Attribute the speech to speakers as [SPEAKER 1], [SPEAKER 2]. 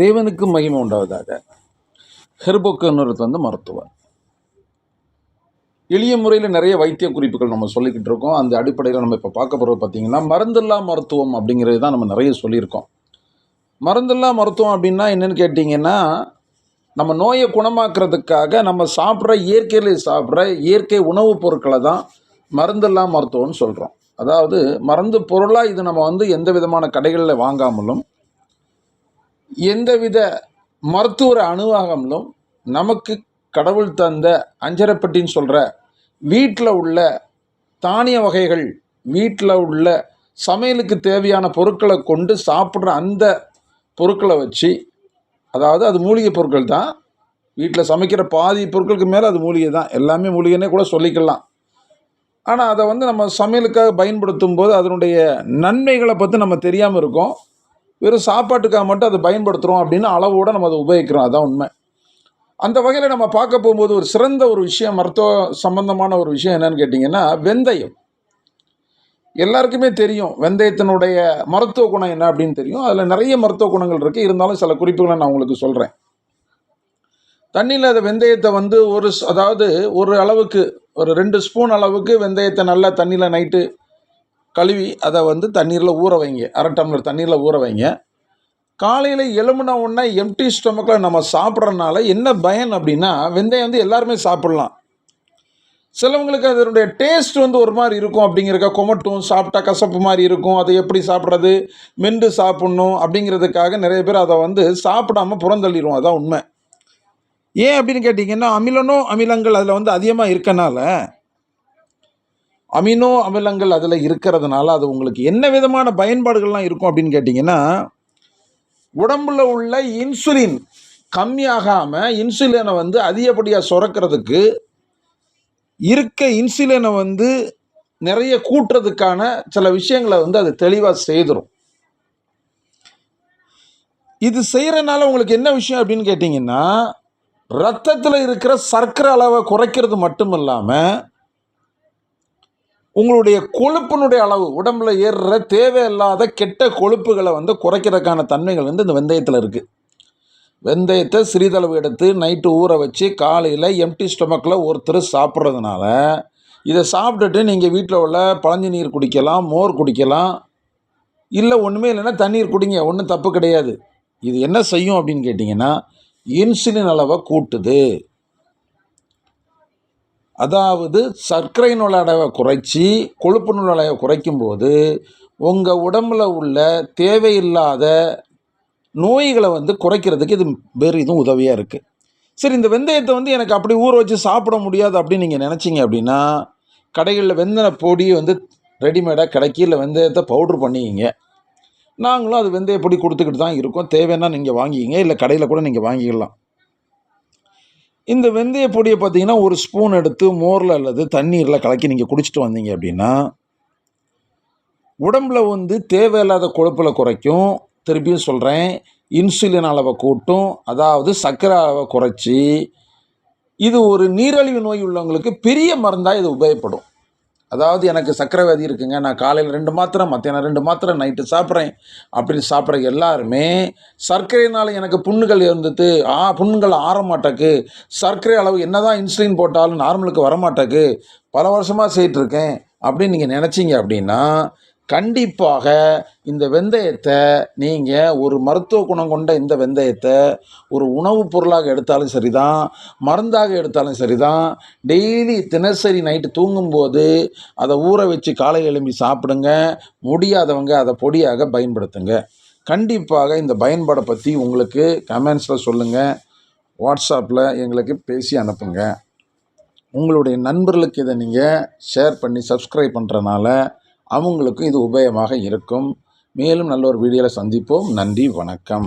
[SPEAKER 1] தேவனுக்கு மகிமை உண்டாவதாக. ஹெர்போக்குன்னுறது மருத்துவர். எளிய முறையில் நிறைய வைத்திய குறிப்புகள் நம்ம சொல்லிக்கிட்டு இருக்கோம். அந்த அடிப்படையில் நம்ம இப்போ பார்க்க போகிறது பார்த்திங்கன்னா, மருந்தில்லா மருத்துவம் அப்படிங்கிறது தான் நம்ம நிறைய சொல்லியிருக்கோம். மருந்தில்லா மருத்துவம் அப்படின்னா என்னென்னு கேட்டிங்கன்னா, நம்ம நோயை குணமாக்குறதுக்காக நம்ம சாப்பிட்ற இயற்கையில் சாப்பிட்ற இயற்கை உணவுப் பொருட்களை தான் மருந்தில்லா மருத்துவம்னு சொல்கிறோம். அதாவது மருந்து பொருளாக இது நம்ம எந்த விதமான கடைகளில் வாங்காமலும், எந்தவித மருத்துவ அணுவாகமலும், நமக்கு கடவுள் தந்த அஞ்சரைப்பட்டின்னு சொல்கிற வீட்டில் உள்ள தானிய வகைகள், வீட்டில் உள்ள சமையலுக்கு தேவையான பொருட்களை கொண்டு சாப்பிட்ற அந்த பொருட்களை வச்சு, அதாவது அது மூலிகை பொருட்கள் தான். வீட்டில் சமைக்கிற பாதி பொருட்களுக்கு மேலே அது மூலிகை தான். எல்லாமே மூலிகைன்னே கூட சொல்லிக்கலாம். ஆனால் அதை நம்ம சமையலுக்காக பயன்படுத்தும் போது அதனுடைய நன்மைகளை பற்றி நம்ம தெரியாமல் இருக்கோம். வெறும் சாப்பாட்டுக்காக மட்டும் அதை பயன்படுத்துகிறோம் அப்படின்னு அளவோடு நம்ம அதை உபயோகிக்கிறோம். அதுதான் உண்மை. அந்த வகையில் நம்ம பார்க்க போகும்போது ஒரு சிறந்த ஒரு விஷயம், மருத்துவ சம்பந்தமான ஒரு விஷயம் என்னன்னு கேட்டிங்கன்னா, வெந்தயம். எல்லாருக்குமே தெரியும் வெந்தயத்தினுடைய மருத்துவ குணம் என்ன அப்படின்னு தெரியும். அதில் நிறைய மருத்துவ குணங்கள் இருக்குது. இருந்தாலும் சில குறிப்புகளை நான் உங்களுக்கு சொல்கிறேன். தண்ணியில் அந்த வெந்தயத்தை அதாவது ஒரு அளவுக்கு ஒரு 2 ஸ்பூன் அளவுக்கு வெந்தயத்தை நல்லா தண்ணியில் நைட்டு கழுவி அதை தண்ணீரில் ஊற வைங்க. 1/2 டம்ளர் தண்ணீரில் ஊற வைங்க. காலையில் எழும்பின உடனே எம்டி ஸ்டொமக்கில் நம்ம சாப்பிட்றதுனால என்ன பயன் அப்படின்னா, வெந்தயம் எல்லாருமே சாப்பிட்லாம். சிலவங்களுக்கு அதனுடைய டேஸ்ட் ஒரு மாதிரி இருக்கும். அப்படிங்கிறக்க கொமட்டும், சாப்பிட்டா கசப்பு மாதிரி இருக்கும். அதை எப்படி சாப்பிட்றது, மென்று சாப்பிட்ணும் அப்படிங்கிறதுக்காக நிறைய பேர் அதை சாப்பிடாமல் புறந்தள்ளிடுவோம். அதான் உண்மை. ஏன் அப்படின்னு கேட்டிங்கன்னா, அமிலங்கள் அதில் அதிகமாக இருக்கனால, அமினோ அமிலங்கள் அதில் இருக்கிறதுனால அது உங்களுக்கு என்ன விதமான பயன்பாடுகள்லாம் இருக்கும் அப்படின்னு கேட்டிங்கன்னா, உடம்புல உள்ள இன்சுலின் கம்மியாகாமல் இன்சுலினை அதிகப்படியாக சுரக்கிறதுக்கு இருக்க இன்சுலினை நிறைய கூட்டுறதுக்கான சில விஷயங்களை அது தெளிவாக செய்திடும். இது செய்கிறனால உங்களுக்கு என்ன விஷயம் அப்படின்னு கேட்டிங்கன்னா, ரத்தத்தில் இருக்கிற சர்க்கரை அளவை குறைக்கிறது மட்டும் இல்லாமல், உங்களுடைய கொழுப்பினுடைய அளவு, உடம்புல ஏறுற தேவையில்லாத கெட்ட கொழுப்புகளை குறைக்கிறதுக்கான தன்மைகள் இந்த வெந்தயத்தில் இருக்குது. வெந்தயத்தை சிறிதளவு எடுத்து நைட்டு ஊற வச்சு காலையில் எம்டி ஸ்டொமக்கில் ஒருத்தர் சாப்பிட்றதுனால, இதை சாப்பிட்டுட்டு நீங்கள் வீட்டில் உள்ள பழஞ்சி நீர் குடிக்கலாம், மோர் குடிக்கலாம், இல்லை ஒன்றுமே இல்லைன்னா தண்ணீர் குடிங்க, ஒன்றும் தப்பு கிடையாது. இது என்ன செய்யும் அப்படின்னு கேட்டிங்கன்னா, இன்சுலின் அளவை கூட்டுது. அதாவது சர்க்கரை நுழைவை குறைச்சி கொழுப்பு நுழைவை குறைக்கும்போது உங்கள் உடம்பில் உள்ள தேவையில்லாத நோய்களை குறைக்கிறதுக்கு இது பெரிதும் உதவியாக இருக்குது. சரி, இந்த வெந்தயத்தை எனக்கு அப்படி ஊற வச்சு சாப்பிட முடியாது அப்படின்னு நீங்கள் நினச்சிங்க அப்படின்னா, கடைகளில் வெந்தய பொடி ரெடிமேடாக கிடைக்கி, இல்லை வெந்தயத்தை பவுட்ரு பண்ணிக்கிங்க. நாங்களும் அது வெந்தய பொடி கொடுத்துக்கிட்டு தான் இருக்கோம். தேவைன்னா நீங்கள் வாங்கிக்கிங்க, இல்லை கடையில் கூட நீங்கள் வாங்கிக்கலாம். இந்த வெந்தய பொடியை பார்த்தீங்கன்னா, ஒரு ஸ்பூன் எடுத்து மோரில் அல்லது தண்ணீரில் கலக்கி நீங்கள் குடிச்சிட்டு வந்தீங்க அப்படின்னா, உடம்பில் தேவையில்லாத கொழுப்பில் குறைக்கும். திருப்பியும் சொல்கிறேன், இன்சுலின் அளவை கூட்டும். அதாவது சர்க்கரை அளவை குறைச்சி, இது ஒரு நீரிழிவு நோய் உள்ளவங்களுக்கு பெரிய மருந்தாக இது உபயோகப்படும். அதாவது எனக்கு சர்க்கரை வியாதி இருக்குங்க, நான் காலையில் 2 மாத்திரை, மத்தியானம் 2 மாத்திரை, நைட்டு சாப்பிட்றேன் அப்படின்னு சாப்பிட்ற எல்லாருமே, சர்க்கரையினால் எனக்கு புண்ணுகள் இருந்துட்டு புண்ணுகள் ஆற மாட்டேக்கு, சர்க்கரை அளவு என்ன தான் இன்சுலின் போட்டாலும் நார்மலுக்கு வரமாட்டேக்கு, பல வருஷமாக செய்யிட்ருக்கேன் அப்படின்னு நீங்கள் நினச்சிங்க அப்படின்னா, கண்டிப்பாக இந்த வெந்தயத்தை நீங்கள் ஒரு மருத்துவ குணம் கொண்ட இந்த வெந்தயத்தை ஒரு உணவுப் பொருளாக எடுத்தாலும் சரி தான், மருந்தாக எடுத்தாலும் சரி தான், டெய்லி தினசரி நைட்டு தூங்கும்போது அதை ஊற வச்சு காலை எழும்பி சாப்பிடுங்க. முடியாதவங்க அதை பொடியாக பயன்படுத்துங்க. கண்டிப்பாக இந்த பயன்பாடை பற்றி உங்களுக்கு கமெண்ட்ஸில் சொல்லுங்கள். வாட்ஸ்அப்பில் எங்களுக்கு பேசி அனுப்புங்க. உங்களுடைய நண்பர்களுக்கு இதை நீங்கள் ஷேர் பண்ணி சப்ஸ்கிரைப் பண்ணுறனால அவங்களுக்கும் இது உபயோகமாக இருக்கும். மேலும் நல்ல ஒரு வீடியோவில் சந்திப்போம். நன்றி, வணக்கம்.